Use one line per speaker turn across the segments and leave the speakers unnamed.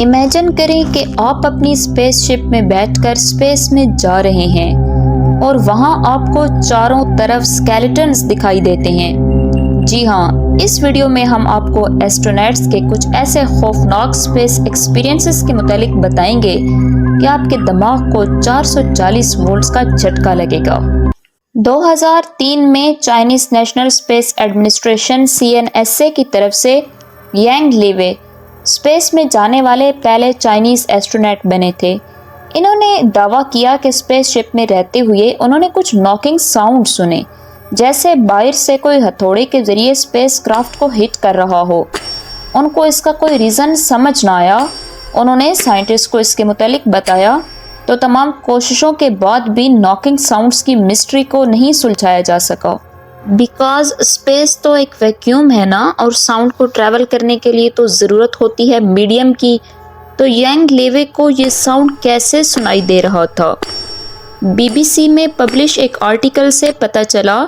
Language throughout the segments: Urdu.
امیجن کریں کہ آپ اپنی اسپیس شپ میں بیٹھ کر اسپیس میں جا رہے ہیں اور وہاں آپ کو چاروں طرف اسکیلیٹنز دکھائی دیتے ہیں۔ جی ہاں، اس ویڈیو میں ہم آپ کو ایسٹرونٹس کے کچھ ایسے خوفناک اسپیس ایکسپیرینسز کے متعلق بتائیں گے کہ آپ کے دماغ کو 440 وولٹس کا جھٹکا لگے گا۔ 2003 میں Chinese national space administration CNSA کی طرف سے یانگ لیوے اسپیس میں جانے والے پہلے چائنیز ایسٹرونٹ بنے تھے۔ انہوں نے دعویٰ کیا کہ اسپیس شپ میں رہتے ہوئے انہوں نے کچھ ناکنگ ساؤنڈ سنے، جیسے باہر سے کوئی ہتھوڑے کے ذریعے اسپیس کرافٹ کو ہٹ کر رہا ہو۔ ان کو اس کا کوئی ریزن سمجھ نہ آیا۔ انہوں نے سائنٹسٹ کو اس کے متعلق بتایا تو تمام کوششوں کے بعد بھی ناکنگ ساؤنڈز کی مسٹری کو نہیں سلجھایا جا سکا۔ بیکاز اسپیس تو ایک ویکیوم ہے نا، اور ساؤنڈ کو ٹریول کرنے کے لیے تو ضرورت ہوتی ہے میڈیم کی، تو یانگ لیوے کو یہ ساؤنڈ کیسے سنائی دے رہا تھا؟ BBC میں پبلش ایک آرٹیکل سے پتہ چلا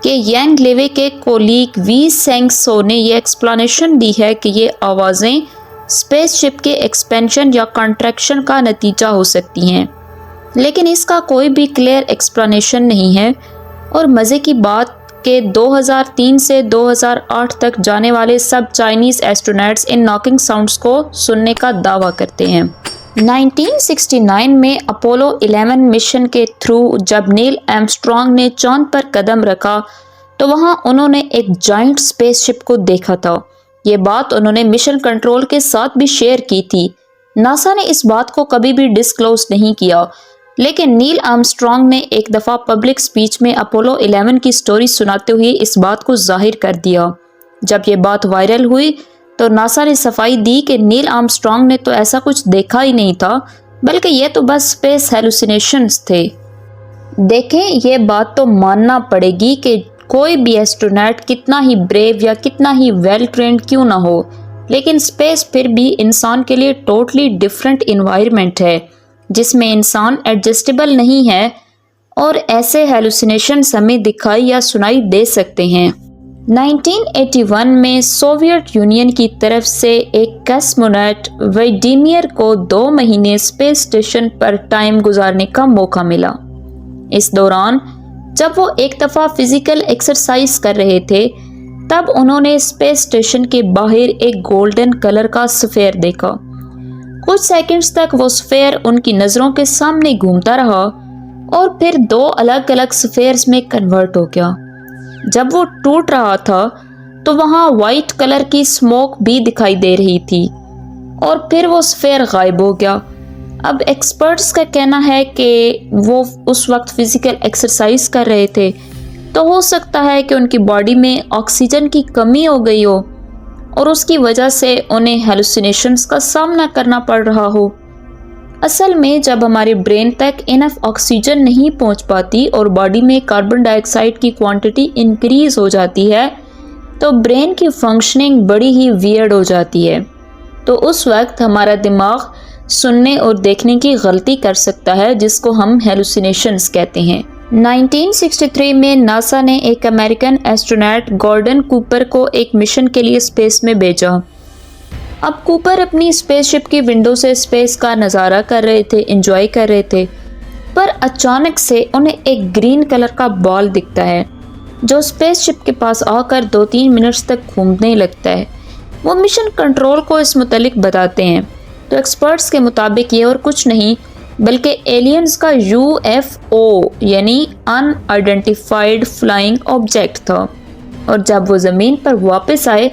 کہ یانگ لیوے کے کولیگ وی سینگ سو نے یہ ایکسپلانیشن دی ہے کہ یہ آوازیں اسپیس شپ کے ایکسپینشن یا کنٹریکشن کا نتیجہ ہو سکتی ہیں، لیکن اس کا کوئی بھی کلیئر ایکسپلانیشن نہیں ہے۔ اور مزے کی بات کہ 2003 سے 2008 تک جانے والے سب چائنیز ایسٹرونٹس ان ناکنگ ساؤنڈز کو سننے کا دعویٰ کرتے ہیں۔ 1969 میں اپولو 11 مشن کے تھرو جب نیل آرمسٹرانگ نے چاند پر قدم رکھا تو وہاں انہوں نے ایک جائنٹ اسپیس شپ کو دیکھا تھا۔ یہ بات انہوں نے مشن کنٹرول کے ساتھ بھی شیئر کی تھی۔ ناسا نے اس بات کو کبھی بھی ڈسکلوز نہیں کیا، لیکن نیل آرمسٹرانگ نے ایک دفعہ پبلک سپیچ میں اپولو 11 کی سٹوری سناتے ہوئے اس بات کو ظاہر کر دیا۔ جب یہ بات وائرل ہوئی تو ناسا نے صفائی دی کہ نیل آرمسٹرانگ نے تو ایسا کچھ دیکھا ہی نہیں تھا، بلکہ یہ تو بس اسپیس ہیلوسینیشنز تھے۔ دیکھیں، یہ بات تو ماننا پڑے گی کہ کوئی بھی ایسٹرونٹ کتنا ہی بریو یا کتنا ہی ویل ٹرینڈ کیوں نہ ہو، لیکن اسپیس پھر بھی انسان کے لیے ٹوٹلی ڈیفرنٹ انوائرمنٹ ہے جس میں انسان ایڈجسٹیبل نہیں ہے، اور ایسے ہیلوسینیشنز ہمیں دکھائی یا سنائی دے سکتے ہیں۔ 1981 میں سوویت یونین کی طرف سے ایک کاسموناٹ ولاڈیمیر کو 2 مہینے اسپیس اسٹیشن پر ٹائم گزارنے کا موقع ملا۔ اس دوران جب وہ ایک دفعہ فزیکل ایکسرسائز کر رہے تھے تب انہوں نے اسپیس اسٹیشن کے باہر ایک گولڈن کلر کا سفیر دیکھا۔ کچھ سیکنڈز تک وہ سفیر ان کی نظروں کے سامنے گھومتا رہا اور پھر 2 الگ الگ سفیرز میں کنورٹ ہو گیا۔ جب وہ ٹوٹ رہا تھا تو وہاں وائٹ کلر کی اسموک بھی دکھائی دے رہی تھی اور پھر وہ سفیر غائب ہو گیا۔ اب ایکسپرٹس کا کہنا ہے کہ وہ اس وقت فزیکل ایکسرسائز کر رہے تھے، تو ہو سکتا ہے کہ ان کی باڈی میں آکسیجن کی کمی ہو گئی ہو اور اس کی وجہ سے انہیں ہیلوسینیشنز کا سامنا کرنا پڑ رہا ہو۔ اصل میں جب ہمارے برین تک انف آکسیجن نہیں پہنچ پاتی اور باڈی میں کاربن ڈائی آکسائڈ کی کوانٹٹی انکریز ہو جاتی ہے تو برین کی فنکشننگ بڑی ہی ویئرڈ ہو جاتی ہے، تو اس وقت ہمارا دماغ سننے اور دیکھنے کی غلطی کر سکتا ہے، جس کو ہم ہیلوسینیشنز کہتے ہیں۔ 1963 میں ناسا نے ایک امریکن ایسٹرونٹ گارڈن کوپر کو ایک مشن کے لیے اسپیس میں بھیجا۔ اب کوپر اپنی اسپیس شپ کی ونڈو سے اسپیس کا نظارہ کر رہے تھے، انجوائے کر رہے تھے، پر اچانک سے انہیں ایک گرین کلر کا بال دکھتا ہے جو اسپیس شپ کے پاس آ کر 2-3 منٹس تک گھومنے لگتا ہے۔ وہ مشن کنٹرول کو اس متعلق بتاتے ہیں تو ایکسپرٹس کے مطابق یہ اور کچھ نہیں بلکہ ایلینز کا UFO یعنی ان آئیڈینٹیفائڈ فلائنگ آبجیکٹ تھا۔ اور جب وہ زمین پر واپس آئے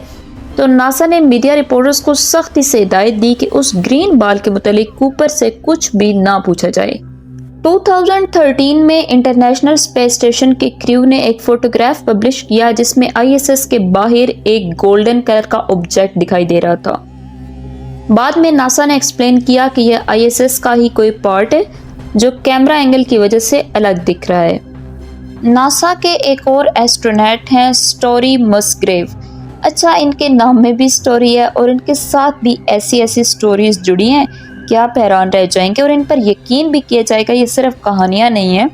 تو ناسا نے میڈیا رپورٹرز کو سختی سے ہدایت دی کہ اس گرین بال کے متعلق کوپر سے کچھ بھی نہ پوچھا جائے۔ 2013 میں انٹرنیشنل اسپیس اسٹیشن کے کریو نے ایک فوٹوگراف پبلش کیا جس میں ISS کے باہر ایک گولڈن کلر کا آبجیکٹ دکھائی دے رہا تھا۔ بعد میں ناسا نے ایکسپلین کیا کہ یہ ISS کا ہی کوئی پارٹ ہے جو کیمرہ اینگل کی وجہ سے الگ دکھ رہا ہے۔ ناسا کے ایک اور ایسٹرونٹ ہیں اسٹوری مسگریو۔ اچھا، ان کے نام میں بھی اسٹوری ہے اور ان کے ساتھ بھی ایسی سٹوریز جڑی ہیں کہ آپ حیران رہ جائیں گے اور ان پر یقین بھی کیا جائے گا، یہ صرف کہانیاں نہیں ہیں۔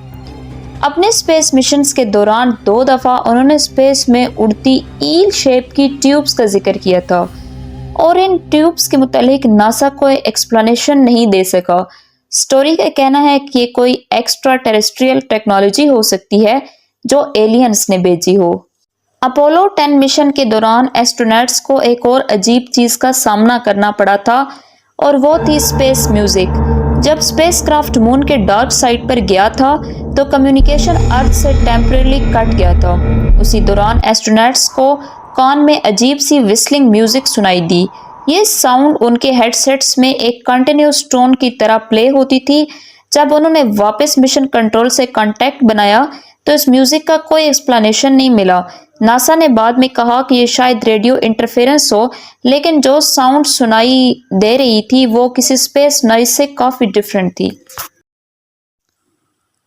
اپنے اسپیس مشنز کے دوران 2 دفعہ انہوں نے اسپیس میں اڑتی ایل شیپ کی ٹیوبز کا ذکر کیا تھا اور ان ٹیوبس کے متعلق ناسا کوئی ایکسپلانیشن نہیں دے سکا۔ سٹوری کا کہنا ہے کہ یہ کوئی ایکسٹرا ٹیریسٹریل ٹیکنالوجی ہو سکتی ہے جو ایلینز نے بھیجی ہو۔ اپولو 10 مشن کے دوران ایسٹرونٹس کو ایک اور عجیب چیز کا سامنا کرنا پڑا تھا اور وہ تھی اسپیس میوزک۔ جب اسپیس کرافٹ مون کے ڈارک سائڈ پر گیا تھا تو کمیونیکیشن ارتھ سے ٹیمپریرلی کٹ گیا تھا۔ اسی دوران ایسٹرونٹس کو کان میں عجیب سی وسلنگ میوزک سنائی دی۔ یہ ساؤنڈ ان کے ہیڈ سیٹس میں ایک کنٹینیوس ٹون کی طرح پلے ہوتی تھی۔ جب انہوں نے واپس مشن کنٹرول سے کانٹیکٹ بنایا تو اس میوزک کا کوئی ایکسپلانیشن نہیں ملا۔ ناسا نے بعد میں کہا کہ یہ شاید ریڈیو انٹرفیرنس ہو، لیکن جو ساؤنڈ سنائی دے رہی تھی وہ کسی اسپیس نوائز سے کافی ڈفرینٹ تھی۔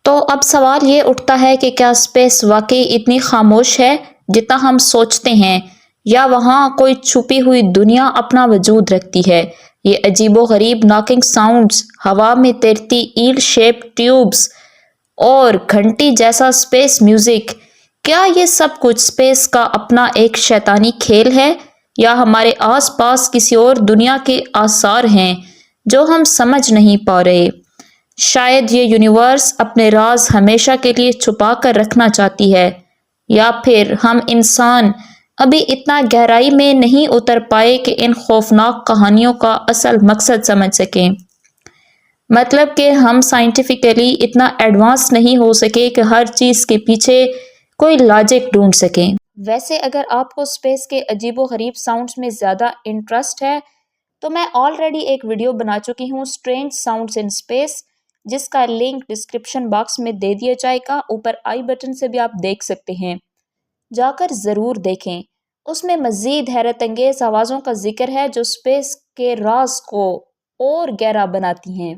تو اب سوال یہ اٹھتا ہے کہ کیا اسپیس واقعی اتنی خاموش ہے جتنا ہم سوچتے ہیں، یا وہاں کوئی چھپی ہوئی دنیا اپنا وجود رکھتی ہے؟ یہ عجیب و غریب ناکنگ ساؤنڈز، ہوا میں تیرتی ایل شیپ ٹیوبز اور گھنٹی جیسا اسپیس میوزک، کیا یہ سب کچھ اسپیس کا اپنا ایک شیطانی کھیل ہے، یا ہمارے آس پاس کسی اور دنیا کے آثار ہیں جو ہم سمجھ نہیں پا رہے؟ شاید یہ یونیورس اپنے راز ہمیشہ کے لیے چھپا کر رکھنا چاہتی ہے، یا پھر ہم انسان ابھی اتنا گہرائی میں نہیں اتر پائے کہ ان خوفناک کہانیوں کا اصل مقصد سمجھ سکیں۔ مطلب کہ ہم سائنٹیفکلی اتنا ایڈوانس نہیں ہو سکے کہ ہر چیز کے پیچھے کوئی لاجک ڈھونڈ سکیں۔ ویسے اگر آپ کو اسپیس کے عجیب و غریب ساؤنڈز میں زیادہ انٹرسٹ ہے تو میں آلریڈی ایک ویڈیو بنا چکی ہوں اسٹرینج ساؤنڈز ان اسپیس، جس کا لنک ڈسکرپشن باکس میں دے دیا جائے گا، اوپر آئی بٹن سے بھی آپ دیکھ سکتے ہیں، جا کر ضرور دیکھیں۔ اس میں مزید حیرت انگیز آوازوں کا ذکر ہے جو اسپیس کے راز کو اور گہرا بناتی ہیں۔